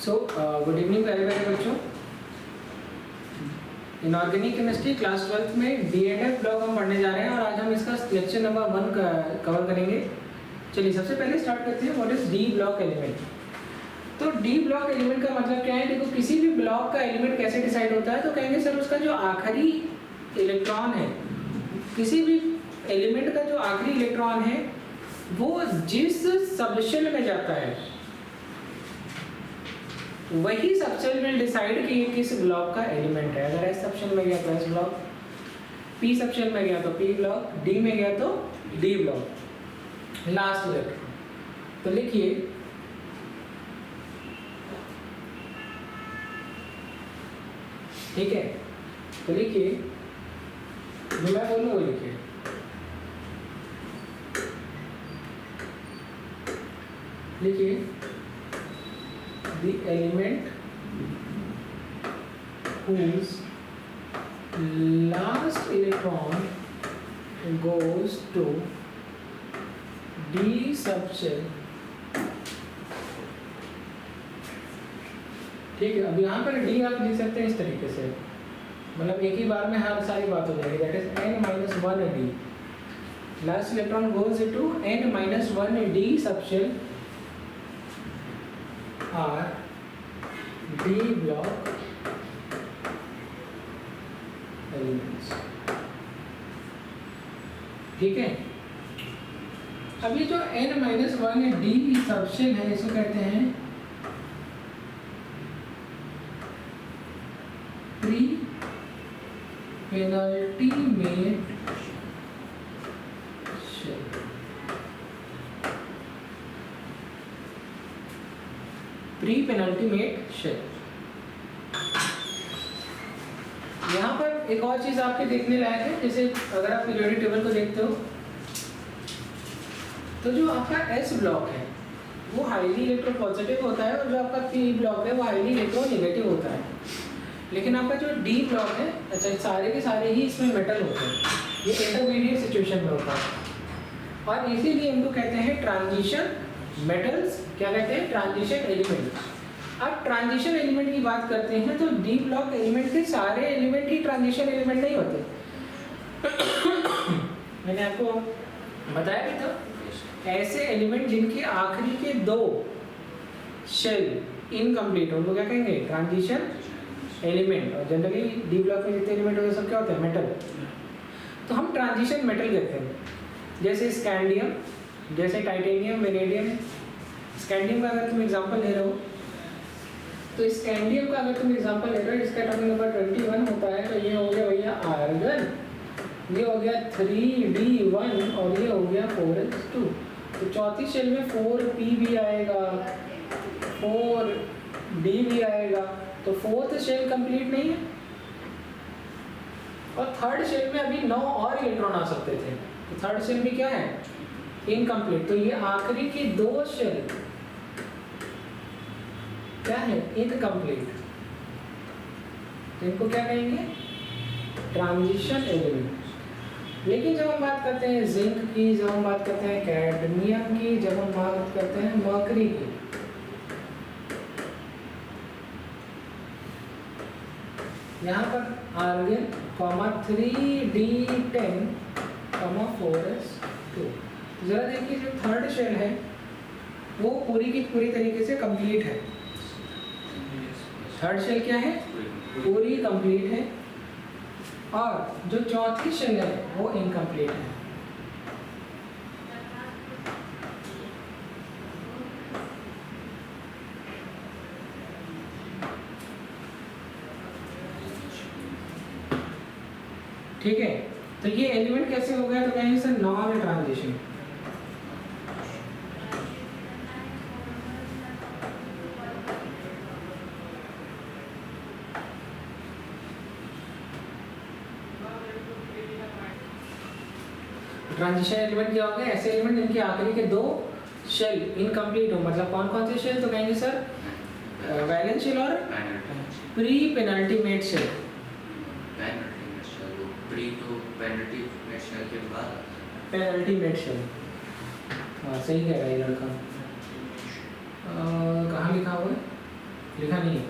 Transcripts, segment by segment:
Good evening प्यारे प्यारे बच्चों। इनऑर्गेनिक केमिस्ट्री क्लास 12 में डीएनएफ ब्लॉक हम पढ़ने जा रहे हैं और आज हम इसका लेक्चर नंबर 1 कवर करेंगे। चलिए सबसे पहले स्टार्ट करते हैं, what is D block element. तो डी ब्लॉक एलिमेंट का मतलब क्या है? देखो, किसी भी ब्लॉक का एलिमेंट कैसे डिसाइड होता है, तो कहेंगे सर उसका जो आखिरी इलेक्ट्रॉन है, किसी भी एलिमेंट का जो आखिरी इलेक्ट्रॉन है वो जिस सबशेल में जाता है वही सबशेल विल डिसाइड कि ये किस ब्लॉक का एलिमेंट है। अगर एस सबशेल में गया तो एस ब्लॉक, पी सबशेल में गया तो पी ब्लॉक, डी में गया तो डी ब्लॉक, लास्ट इलेक्ट्रॉन। तो लिखिए ठीक है, तो लिखिए जो मैं बोलूँ वो लिखिए। लिखिए the element whose last electron goes to D subshell। ठीक है, अब यहाँ पर D आप लिख सकते हैं इस तरीके से, मतलब एक ही बार में हर सारी बात हो जाएगी। That is n-1 D, last electron goes into n-1 D subshell are D block elements। ठीक है, अब ये जो n-1 D सबशेल है इसको कहते हैं pre penultimate shell. Pre penultimate shell. यहाँ पर एक और चीज आपके देखने लायक है, जैसे अगर आप पीरियोडिक टेबल को देखते हो तो जो आपका एस ब्लॉक है वो हाईली इलेक्ट्रोपॉजिटिव होता है और जो आपका पी ब्लॉक है वो हाईली इलेक्ट्रोनेगेटिव होता है। लेकिन आपका जो डी ब्लॉक है, अच्छा सारे के सारे ही इसमें मेटल होते हैं, ये इंटरमीडिएट सिचुएशन में होता है और इसीलिए इनको कहते हैं ट्रांजिशन मेटल्स। क्या कहते हैं? Transition element. अब ट्रांजिशन एलिमेंट की बात करते हैं तो डी ब्लॉक एलिमेंट के सारे एलिमेंट ही ट्रांजिशन एलिमेंट नहीं होते। मैंने आपको बताया भी था, ऐसे एलिमेंट जिनके आखिरी के 2 शेल इनकम्प्लीट हो उनको क्या कहेंगे? Transition element. और जनरली डी ब्लॉक में जितने एलिमेंट होते हैं सब क्या होते हैं? मेटल। तो हम ट्रांजिशन मेटल कहते हैं, जैसे स्कैंडियम, जैसे टाइटेनियम, वेनेडियम। स्कैंडियम का अगर तुम एग्जांपल ले रहे हो तो स्कैंडियम का अगर तुम एग्जांपल ले रहे हो, इसका एटॉमिक नंबर 21 होता है, तो ये हो गया भैया आर्गन, ये हो गया 3d1 और ये हो गया 4s2। तो चौथी शेल में 4p भी आएगा, 4d भी आएगा, तो फोर्थ शेल कंप्लीट नहीं है। और थर्ड शेल में अभी 9 और इलेक्ट्रॉन आ सकते थे, तो थर्ड शेल भी क्या है? इनकम्प्लीट। तो ये आखिरी की 2 शेल क्या है? इनकम्प्लीट। तो इनको क्या कहेंगे? Transition element. लेकिन जब हम बात करते हैं जिंक की, जब हम बात करते हैं कैडमियम की, जब हम बात करते हैं मर्करी की, यहाँ पर आर्गन 3d10 4s2। जरा देखिए जो थर्ड शेल है वो पूरी की पूरी तरीके से कंप्लीट है। थर्ड शेल क्या है? पूरी कंप्लीट है। और जो चौथी शेल है वो इनकम्प्लीट है। ठीक है, तो ये एलिमेंट कैसे हो गया? तो कहेंगे sir non transition. Transition element क्या हो गए? ऐसे एलिमेंट जिनके आखिरी के 2 शेल इनकम्प्लीट हो। मतलब कौन कौन से शेल? तो कहेंगे सर वैलेंस शेल और pre penultimate shell. Pre to penultimate shell के बाद पेनल्टीमेट शेल। हाँ सही कह रहा है लड़का। कहाँ लिखा हुआ है? लिखा नहीं है,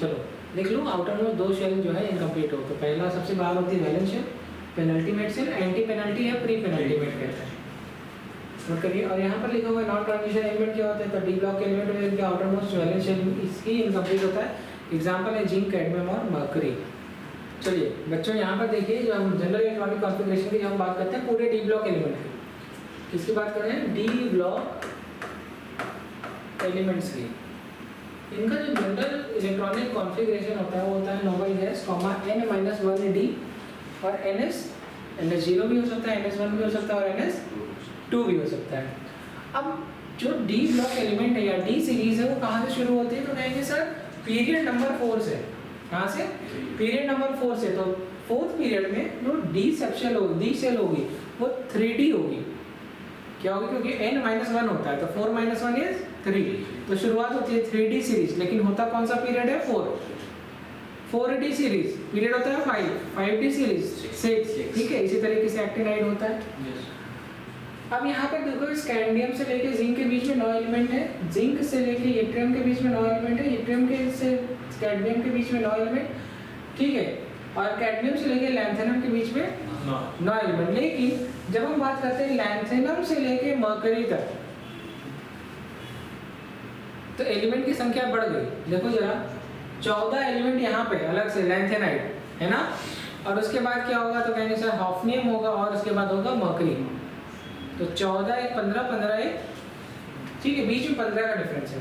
चलो लिख लो। आउटर मोस्ट 2 शेल जो है इनकम्प्लीट हो, तो पहला सबसे बाहर होती है valence shell, penultimate shell, anti penalty या प्री पेनल्टीमेट कहते हैं, नोट करिए। और यहाँ पर लिखा हुआ है नॉन ट्रांजिशन एलिमेंट क्या होता है, तो डी ब्लॉक के एलिमेंट में इनका आउटर मोस्ट वैलेंस शेल इसकी इनकम्प्लीट होता है। एग्जाम्पल है जिंक, कैडमियम और मर्करी। चलिए बच्चों यहाँ पर देखिए, जो हम जनरल इलेक्ट्रॉनिक कॉन्फ़िगरेशन की जो हम बात करते हैं पूरे डी ब्लॉक एलिमेंट की, किसकी बात कर रहे हैं, डी ब्लॉक एलिमेंट्स की। इनका जो जनरल इलेक्ट्रॉनिक कॉन्फ़िगरेशन होता है वो होता है नोबल गैस कॉमा n-1d और ns0 भी हो सकता है, ns1 भी हो सकता है और ns2 भी हो सकता है। अब जो डी ब्लॉक एलिमेंट है या डी सीरीज है वो कहाँ से शुरू होती है, तो कहेंगे सर पीरियड नंबर 4 से। कहाँ से, पीरियड नंबर 4 से। तो 4th पीरियड में जो डी सेल होगी वो 3D होगी। क्या होगी, क्योंकि n-1 होता है तो 4 - 1 इज 3, तो शुरुआत होती है 3D सीरीज। लेकिन होता कौन सा पीरियड है, 4D सीरीज। पीरियड होता है 5D सीरीज 6, ठीक है। इसी तरीके से एक्टिनाइड होता है। अब यहाँ पर देखो स्कैंडियम से लेके जिंक के बीच में 9 एलिमेंट है, जिंक से लेके यट्रियम के बीच में 9 एलिमेंट है, यट्रियम के से कैडमियम के बीच में 9 एलिमेंट, ठीक है। और कैडमियम से लेके लैंथेनम के बीच में 9 एलिमेंट। लेकिन जब हम बात करते हैं लैंथेनम से लेके मर्करी तक, तो एलिमेंट की संख्या बढ़ गई। देखो जरा 14 एलिमेंट यहाँ पे अलग से लैंथेनाइड है ना, और उसके बाद क्या होगा, तो कहेंगे सर हॉफनियम होगा और उसके बाद होगा मर्करी। तो 14 एक 15, 15 एक, ठीक है, बीच में 15 का डिफरेंस है,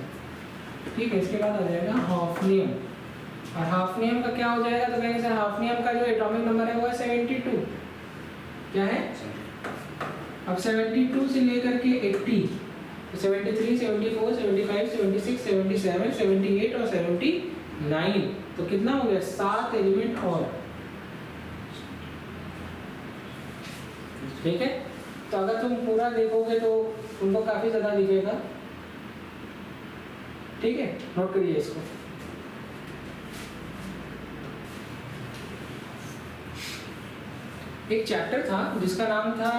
ठीक है। इसके बाद आ जाएगा हाफनियम, और हाफनियम का क्या हो जाएगा, तो कहेंगे सर हाफनियम का जो एटॉमिक नंबर है वो है 72। क्या है, अब 72 से लेकर के 80, 73, 74, 75, 76, 77, 78 और 79, तो कितना हो गया, 7 एलिमेंट और, ठीक है। तो अगर तुम पूरा देखोगे तो तुमको काफी ज्यादा दिखेगा, ठीक है। नोट करिए इसको। एक चैप्टर था जिसका नाम था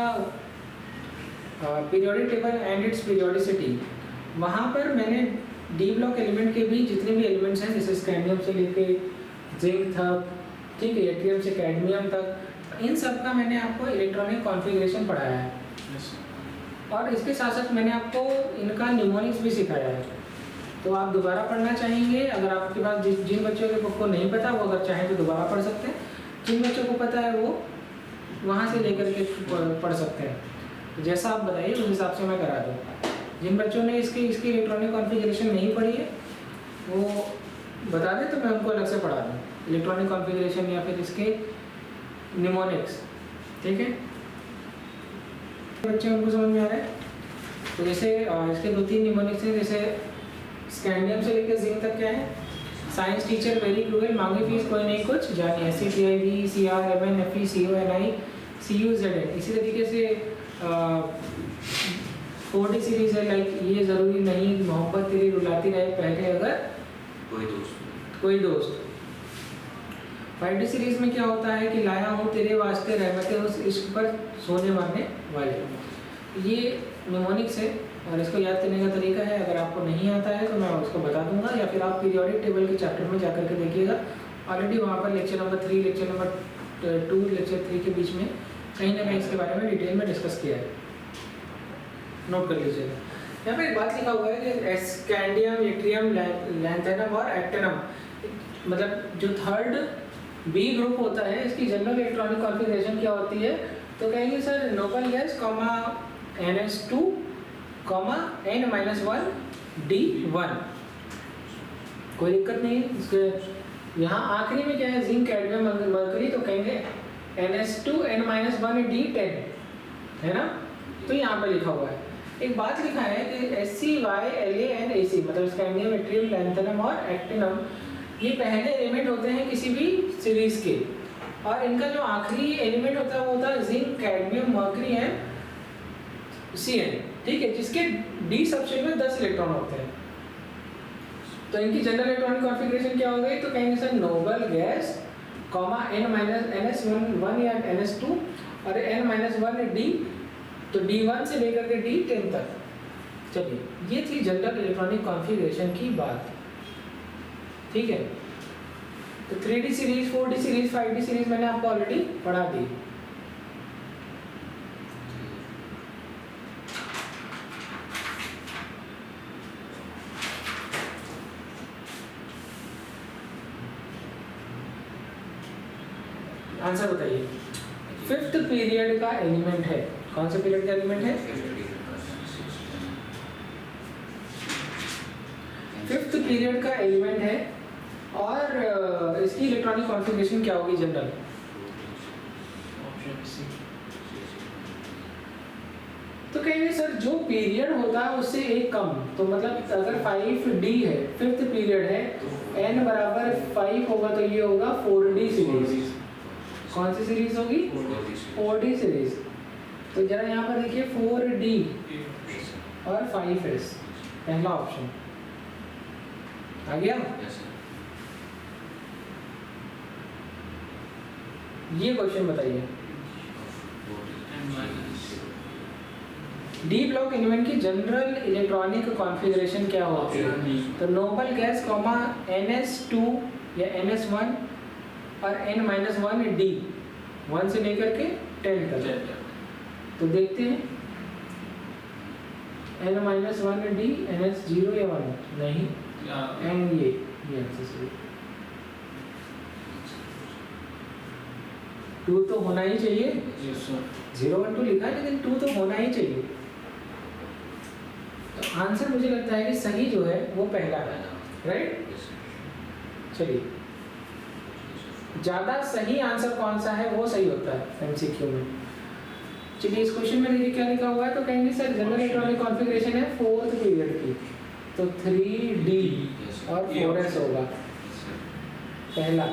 periodic table and it's periodicity. वहाँ पर मैंने डी ब्लॉक एलिमेंट के भी जितने भी एलिमेंट्स हैं, जैसे स्कैंडियम से लेके जिंक तक, ठीक है, यट्रियम से कैडमियम तक, इन सब का मैंने आपको इलेक्ट्रॉनिक कॉन्फ़िगरेशन पढ़ाया है। और इसके साथ साथ मैंने आपको इनका निमोनिक्स भी सिखाया है। तो आप दोबारा पढ़ना चाहेंगे, अगर आपके पास जिन बच्चों के को नहीं पता वो अगर चाहें तो दोबारा पढ़ सकते हैं, जिन बच्चों को पता है वो वहाँ से लेकर के पढ़ सकते हैं। तो जैसा आप बताइए उस हिसाब से मैं करा दूँ। जिन बच्चों ने इसकी इलेक्ट्रॉनिक कॉन्फ़िगरेशन नहीं पढ़ी है वो बता दें तो मैं उनको अलग से पढ़ा दूँ, इलेक्ट्रॉनिक कॉन्फ़िगरेशन या फिर इसके निमोनिक्स, ठीक है। बच्चे उनको समझ में आ रहा है। तो जैसे इसके 2-3 निमोनिक्स हैं, जैसे स्कैंडियम से लेकर जिंक तक क्या है, साइंस टीचर वेरी क्रूएल, मांगे फीस कोई नहीं कुछ, जानिए SCCIV CRMN FE CONI CUZN। इसी तरीके से 4D सीरीज है, लाइक ये ज़रूरी नहीं मोहब्बत तेरी रुलाती रहे पहले अगर कोई दोस्त। 5D सीरीज में क्या होता है कि लाया हूँ तेरे वास्ते रहमतें उस इश्क पर सोने मरने वाले। ये निमोनिक्स है और इसको याद करने का तरीका है, अगर आपको नहीं आता है तो मैं उसको बता दूंगा, या फिर आप पीरियोडिक टेबल के चैप्टर में जाकर के देखिएगा। ऑलरेडी वहाँ पर lecture number 3, lecture number 2, lecture 3 के बीच में कहीं ना कहीं इसके बारे में डिटेल में डिस्कस किया है, नोट कर लीजिएगा। यहाँ पर एक बात लिखा हुआ है कि स्कैंडियम, यट्रियम, लैंथेनम और एक्टिनम, मतलब जो थर्ड बी ग्रुप होता है, इसकी जनरल इलेक्ट्रॉनिक कॉन्फ़िगरेशन क्या होती है, तो कहेंगे sir noble gas comma NS2 comma n-1 D1। कोई दिक्कत नहीं है इसके। यहाँ आखिरी में क्या है, जिंक, कैडमियम, मर्करी, तो कहेंगे NS2 n-1 D10, है ना। तो यहाँ पर लिखा हुआ है, एक बात लिखा है कि SCYLANAC, मतलब स्कैंडियम, यट्रियम, लैंथेनम और एक्टिनम, ये पहले एलिमेंट होते हैं किसी भी सीरीज के, और इनका जो आखिरी एलिमेंट होता है वो होता है zinc, cadmium, mercury and Cn, ठीक है, जिसके डी सबशेल में 10 इलेक्ट्रॉन होते हैं। तो इनकी जनरल इलेक्ट्रॉनिक कॉन्फ़िगरेशन क्या हो गई, तो कहेंगे sir noble gas comma n-1 या NS2 और n-1 D, तो D1 से लेकर के D10 तक। चलिए ये थी जनरल इलेक्ट्रॉनिक कॉन्फ़िगरेशन की बात। ठीक है। तो 3D series, 4D series, 5D series मैंने आपको ऑलरेडी पढ़ा दी। आंसर बताइए। फिफ्थ पीरियड का एलिमेंट है, कौन से पीरियड का एलिमेंट है? फिफ्थ पीरियड का एलिमेंट है। और इसकी इलेक्ट्रॉनिक कॉन्फ़िगरेशन क्या होगी जनरल? तो कहेंगे सर जो पीरियड होता है उससे एक कम, तो मतलब अगर 5D है, फिफ्थ पीरियड है, n बराबर 5 होगा तो ये होगा 4D सीरीज। कौन सी सीरीज होगी? 4D series. तो जरा यहाँ पर देखिए 4D और 5S, पहला ऑप्शन आ गया। ये क्वेश्चन बताइए, डी ब्लॉक एलिमेंट की जनरल इलेक्ट्रॉनिक कॉन्फ़िगरेशन क्या होती है? तो नोबल गैस कॉमा NS2 या NS1 और N-1D, 1 से लेकर के 10 तक। तो देखते हैं N-1D, NS0 या 1 नहीं, N ये आंसर सही। 2 तो होना ही चाहिए, 0 1 2 लिखा है लेकिन 2 तो होना ही चाहिए। तो आंसर मुझे लगता है कि सही जो है वो पहला है, राइट? चलिए, ज़्यादा सही आंसर कौन सा है वो सही होता है एमसीक्यू में। चलिए इस क्वेश्चन में देखिए क्या लिखा हुआ है। तो कहेंगे सर जनरल इलेक्ट्रॉनिक कॉन्फ़िगरेशन है फोर्थ पीरियड की, तो 3D और 4S होगा पहला।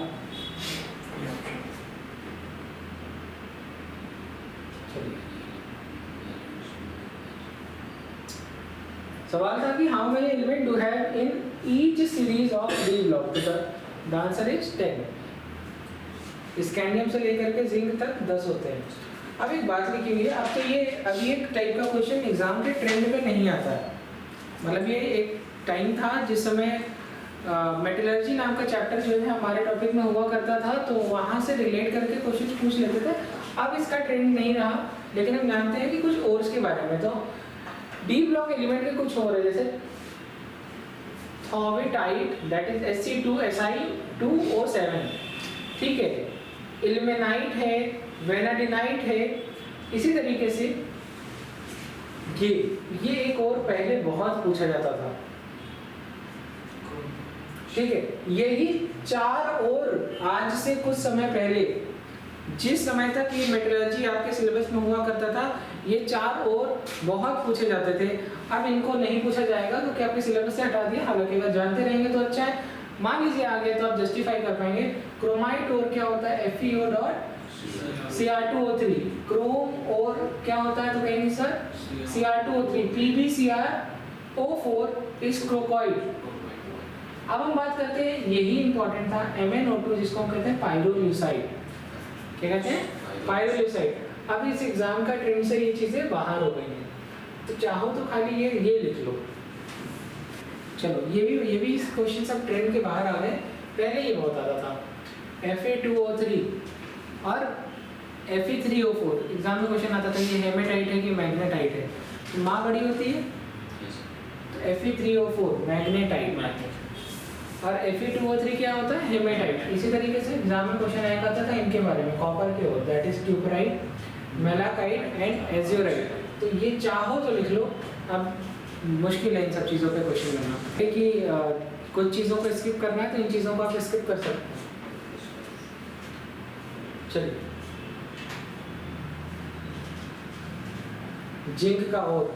सवाल था कि how many element do have in each series of D block? The answer is 10। Scandium से लेकर के जिंक तक 10 होते हैं। अब एक बात लिखी हुई है, अब तो ये अभी एक टाइप का क्वेश्चन एग्जाम के ट्रेंड में नहीं आता है। मतलब ये एक टाइम था जिस समय मेटलर्जी नाम का चैप्टर जो है हमारे टॉपिक में हुआ करता था, तो वहाँ से रिलेट करके क्वेश्चन पूछ लेते थे। अब इसका ट्रेंड नहीं रहा, लेकिन हम जानते हैं कि कुछ और के बारे में। तो डी ब्लॉक एलिमेंट के कुछ और है, जैसे थॉविटाइट दैट इज Sc2Si2O7, ठीक है, इल्मेनाइट है, वेनाडिनाइट है। इसी तरीके से ये एक और पहले बहुत पूछा जाता था, ठीक है। यही 4 और आज से कुछ समय पहले, जिस समय तक ये मेटलर्जी आपके सिलेबस में हुआ करता था, ये 4 और बहुत पूछे जाते थे। अब इनको नहीं पूछा जाएगा क्योंकि आपके सिलेबस से हटा दिया। हालांकि अगर जानते रहेंगे तो अच्छा है, मान लीजिए आ गए तो आप जस्टिफाई कर पाएंगे। क्रोमाइट और क्या होता है? FeO.Cr2O3। क्रोम और क्या होता है? तो कहेंगे सर Cr2O3। PbCrO4 is क्रोकॉइड। अब हम बात करते हैं, यही इंपॉर्टेंट था, MnO2 जिसको हम कहते हैं पाइरोल्यूसाइड। क्या कहते हैं? पाइरोल्यूसाइड। अब इस एग्जाम का ट्रेंड से ये चीजें बाहर हो गई हैं, तो चाहो तो खाली ये लिख लो। चलो ये भी इस क्वेश्चन सब ट्रेंड के बाहर आ गए। पहले ये बहुत आता था Fa2O3 और Fe3O4। एग्जाम में क्वेश्चन आता था ये हेमेटाइट है कि मैग्नेटाइट है। तो माँ बड़ी होती है तो Fe3O4 मैग्नेटाइट, और Fe2O3 क्या होता है? हेमेटाइट। इसी तरीके से एग्जाम में क्वेश्चन आया करता था इनके बारे में, कॉपर के हो, that is cuprite, malachite and azurite. तो ये चाहो तो लिख लो। अब मुश्किल है इन सब चीज़ों पे क्वेश्चन करना, कि कुछ चीज़ों को स्किप करना है तो इन चीज़ों को आप स्किप कर सकते हैं। चलिए, जिंक का और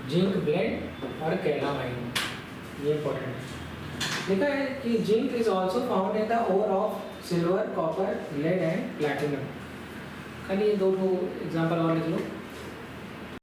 जिंक ब्लेंड और कैलामाइन, ये इंपॉर्टेंट है। लिखा है कि zinc is also found in the ore of silver, copper, lead and platinum. खाली ये 2 एग्जाम्पल और लिख लो।